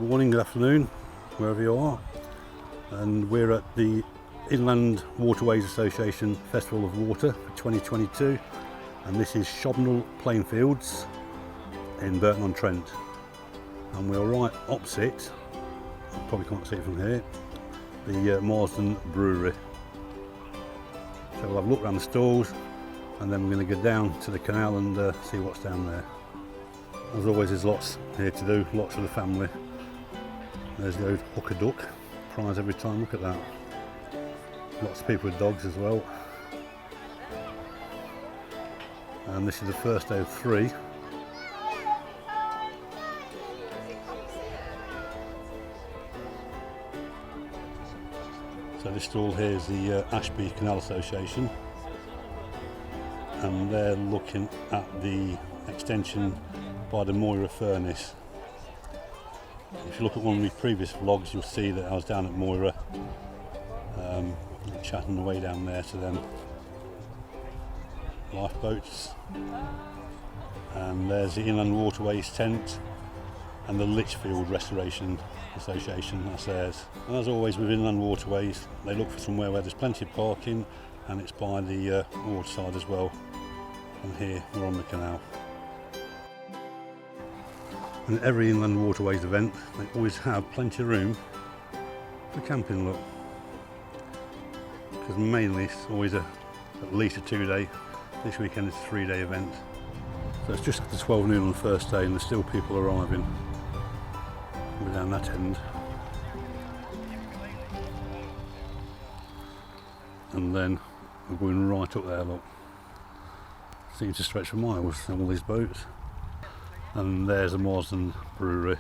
morning, good afternoon, wherever you are. And we're at the Inland Waterways Association Festival of Water for 2022. And this is Shobnall Plainfields in Burton on Trent. And we're right opposite, you probably can't see it from here, the Marsden Brewery. So we'll have a look around the stalls and then we're going to go down to the canal and see what's down there. As always, there's lots here to do, lots for the family. There's the old hooker duck, prize every time, look at that. Lots of people with dogs as well. And this is the first day of 3. So this stall here is the Ashby Canal Association, and they're looking at the extension by the Moira furnace. If you look at one of my previous vlogs, you'll see that I was down at Moira, chatting the way down there to them lifeboats. And there's the Inland Waterways tent and the Litchfield Restoration Association, that's theirs. And as always with Inland Waterways, they look for somewhere where there's plenty of parking, and it's by the waterside as well. And here we're on the canal. And at every Inland Waterways event, they always have plenty of room for camping, look. Because mainly it's always at least a 2-day. This weekend it's a 3-day event. So it's just after 12 noon on the first day and there's still people arriving. We're down that end. And then we're going right up there, look. Seems to stretch for miles, all these boats. And there's the Marsden Brewery,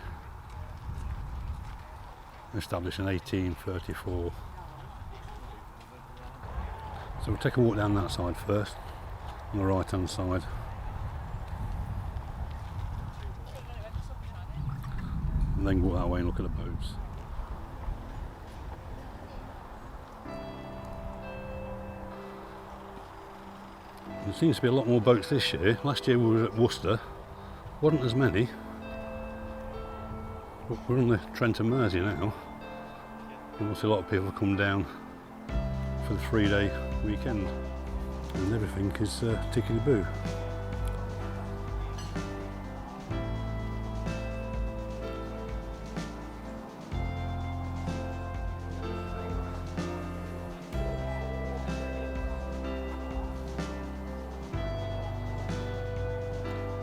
established in 1834. So we'll take a walk down that side first, on the right hand side. And then go that way and look at the boats. There seems to be a lot more boats this year. Last year we were at Worcester. Wasn't as many, but we're on the Trent Mersey now. And we'll see a lot of people come down for the 3-day weekend, and everything is tickety-boo.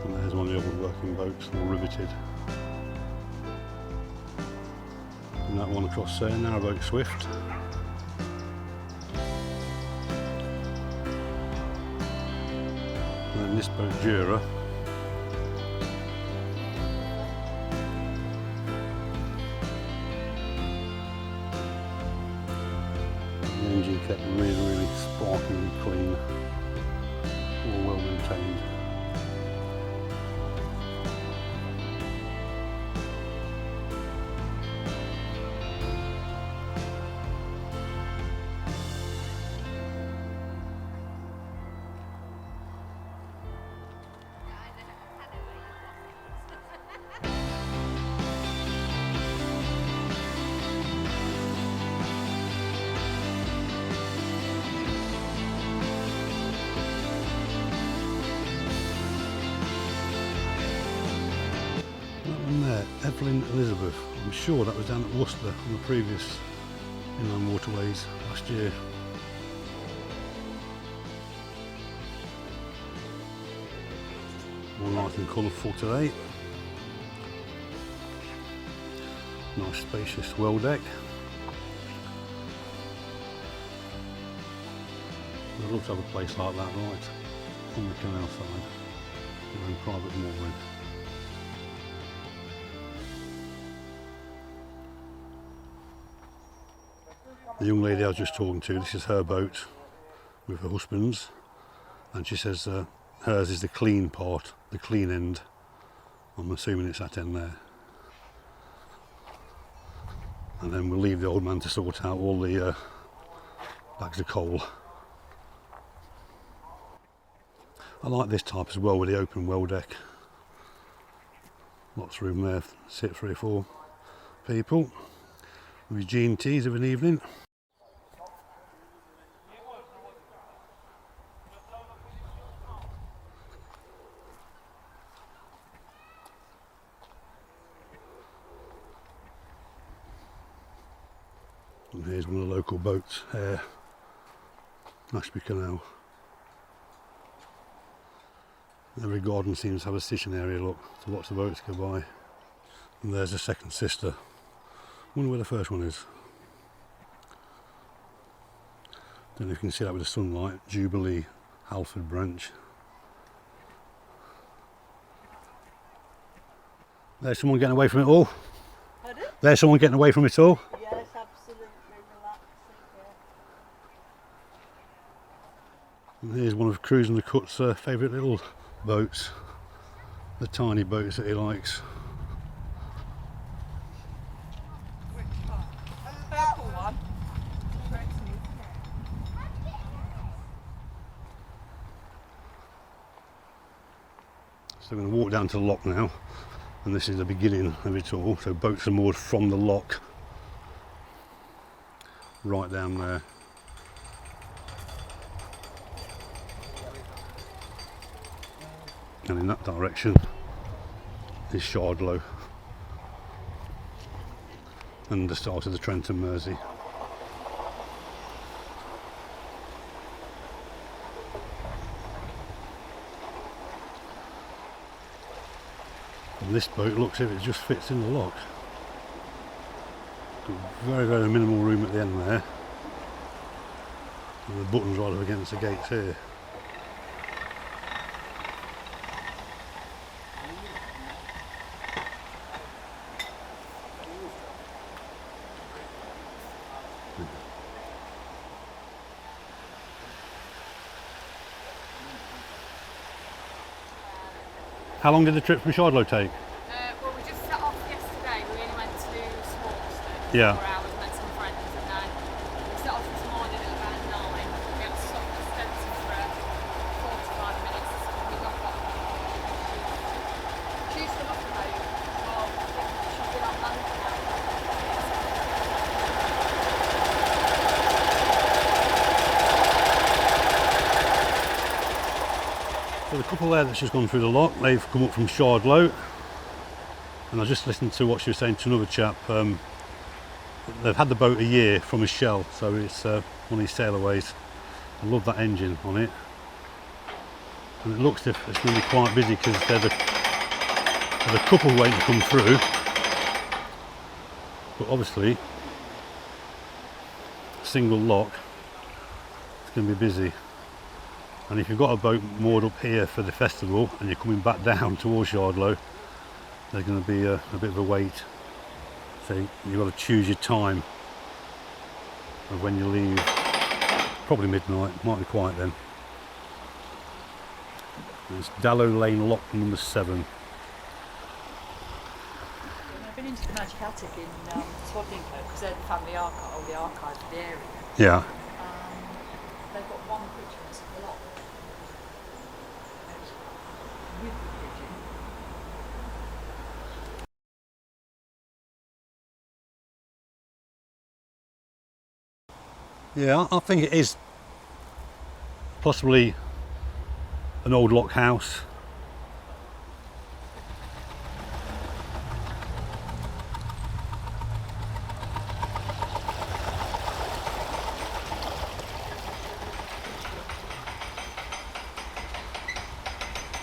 And there's one of the old working boats, all riveted. And that one across there, Narrowboat Swift. And then this boat, Jura. The engine kept really sparkling clean, all well maintained. There, Evelyn Elizabeth. I'm sure that was down at Worcester on the previous Inland Waterways last year. More nice and colourful today. Nice spacious well deck. I'd love to have a place like that right on the canal side, in private mooring. The young lady I was just talking to, this is her boat with her husband's, and she says hers is the clean part, the clean end. I'm assuming it's that end there. And then we'll leave the old man to sort out all the bags of coal. I like this type as well with the open well deck. Lots of room there, sit 3 or 4. people with G&Ts of an evening. And here's one of the local boats here, Ashby Canal. Every garden seems to have a sitting area, look, to watch the boats go by. And there's a second sister. Wonder where the first one is. Don't know if you can see that with the sunlight. Jubilee, Halford branch. There's someone getting away from it all. Pardon? There's someone getting away from it all. Yes, absolutely relaxing. And here's one of Cruising the Cut's favourite little boats. The tiny boats that he likes. Purple one. So we're going to walk down to the lock now, and this is the beginning of it all. So boats are moored from the lock right down there. And in that direction is Shardlow and the start of the Trent Mersey. And this boat looks as if it just fits in the lock. Got very, very minimal room at the end there. And the button's right up against the gates here. How long did the trip from Shardlow take? Well, we just set off yesterday. We only went to Swanston for Yeah. 4 hours, met some friends, and then we set off this morning at about 9. We had to stop at Spencer for 45 minutes. We got back. She's come up about, well, I think she's been on land now. So the couple there that's just gone through the lock, they've come up from Shardlow, and I just listened to what she was saying to another chap. They've had the boat a year from a shell, so it's one of these sailorways. I love that engine on it, and it looks as if it's going to be quite busy because there's a couple waiting to come through, but obviously single lock, it's going to be busy. And if you've got a boat moored up here for the festival and you're coming back down towards Shardlow, there's going to be a bit of a wait. So you've got to choose your time of when you leave. Probably midnight, might be quiet then. And it's Dallow Lane Lock number 7. I've been into the Magic Attic in Swadlincote because they're the family archive, or the archive of the area. Yeah. They've got one picture of the lock. With the pigeon. Yeah, I think it is possibly an old lock house.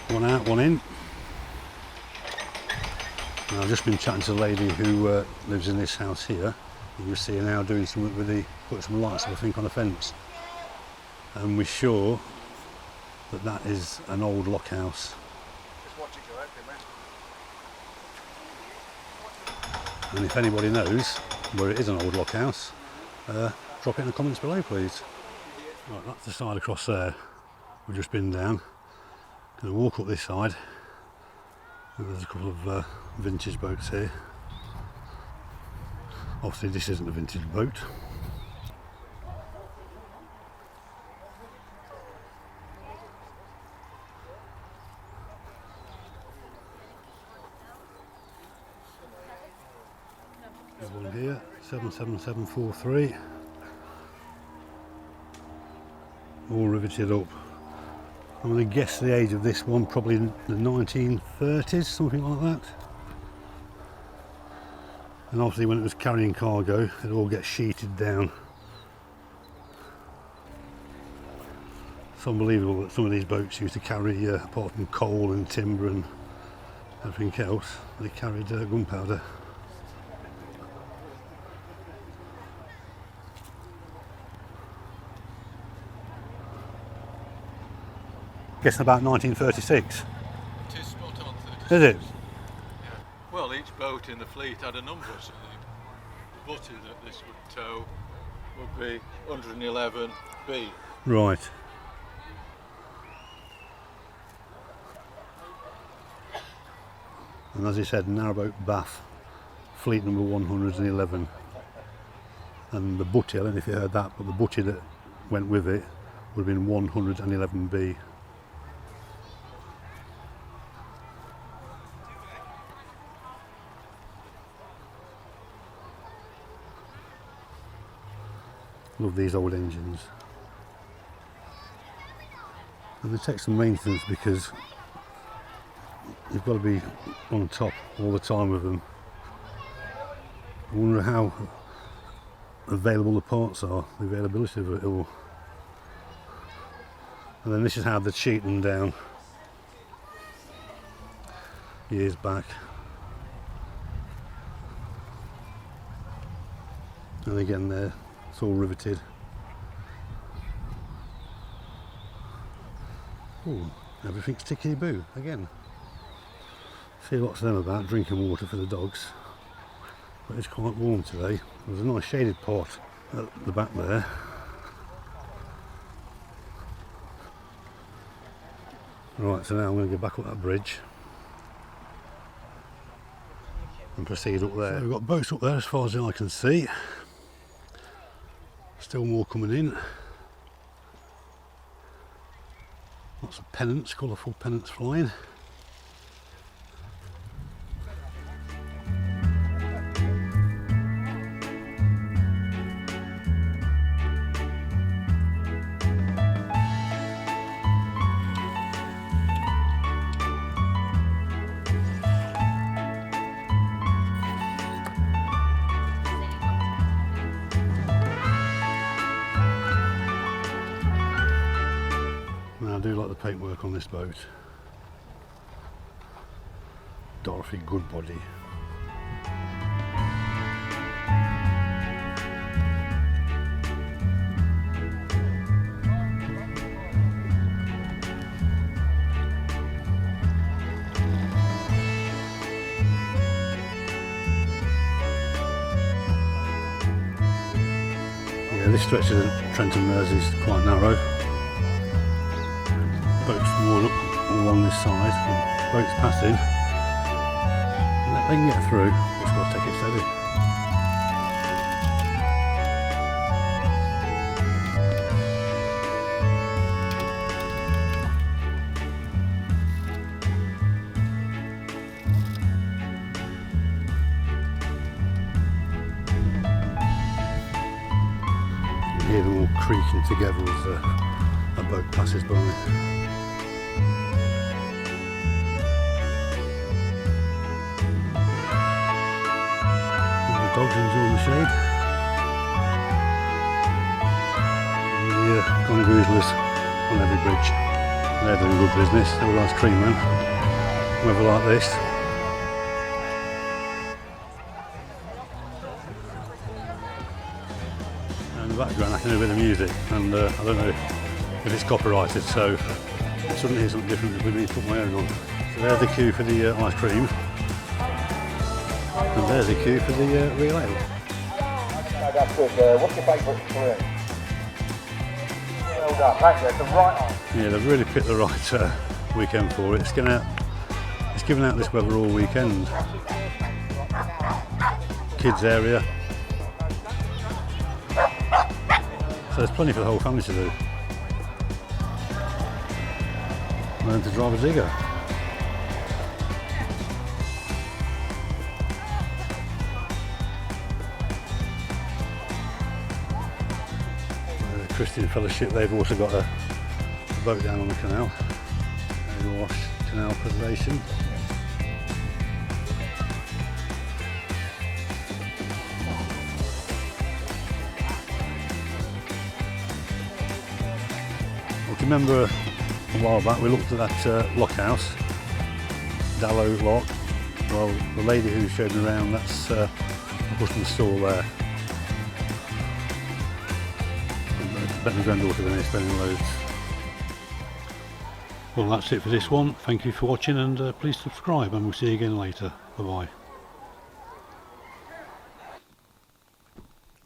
One out, one in. And I've just been chatting to the lady who lives in this house here. You can see her now doing something with putting some lights, I think, on the fence. And we're sure that that is an old lock house. And if anybody knows where it is an old lock house, drop it in the comments below, please. Right, that's the side across there. We've just been down. Going to walk up this side. And there's a couple of vintage boats here. Obviously this isn't a vintage boat. one here, 77743. All riveted up. I'm going to guess the age of this one, probably in the 1930s, something like that. And obviously when it was carrying cargo, it all gets sheeted down. It's unbelievable that some of these boats used to carry, apart from coal and timber and everything else, they carried gunpowder. Guessing about 1936. It is spot on 36. Is it? Yeah. Well, each boat in the fleet had a number, so the butty that this would tow would be 111B. Right. And as he said, Narrowboat Bath, fleet number 111. And the butty, I don't know if you heard that, but the butty that went with it would have been 111B. Love these old engines. And they take some maintenance because you've got to be on top all the time with them. I wonder how available the parts are, the availability of it all. And then this is how they'd sheet them down years back. And again there, it's all riveted. Ooh, everything's tickety-boo again. See lots of them about, drinking water for the dogs. But it's quite warm today. There's a nice shaded part at the back there. Right, so now I'm going to go back up that bridge and proceed up there. So we've got boats up there as far as the eye can see. Still more coming in. Lots of pennants, colourful pennants flying. I do like the paintwork on this boat. Dorothy Goodbody. Yeah, this stretch of Trent Mersey is quite narrow. Boats moored up along this side, and boats passing. And they can get through, just got to take it steady. You can hear them all creaking together as a boat passes by. Dogs enjoying the shade. And the gongoozlers on every bridge. They're doing good business. They're a nice cream man. Weather like this. And in the background I can hear a bit of music, and I don't know if it's copyrighted, so I shouldn't hear something different with me to put my own on. So there's the queue for the ice cream. And there's a queue for the real ale. That's good. What's your favourite drink? Well done, thank you. It's the right answer. Yeah, they've really picked the right weekend for it. It's giving out this weather all weekend. Kids area. So there's plenty for the whole family to do. Learn to drive a digger. Christian Fellowship, they've also got a boat down on the canal. Wash Canal Preservation. Well, do you remember a while back we looked at that lock house, Dallow Lock? Well, the lady who showed me around, that's a husband's store there. I bet my granddaughter been there spending loads. Well, that's it for this one. Thank you for watching, and please subscribe, and we'll see you again later. Bye bye.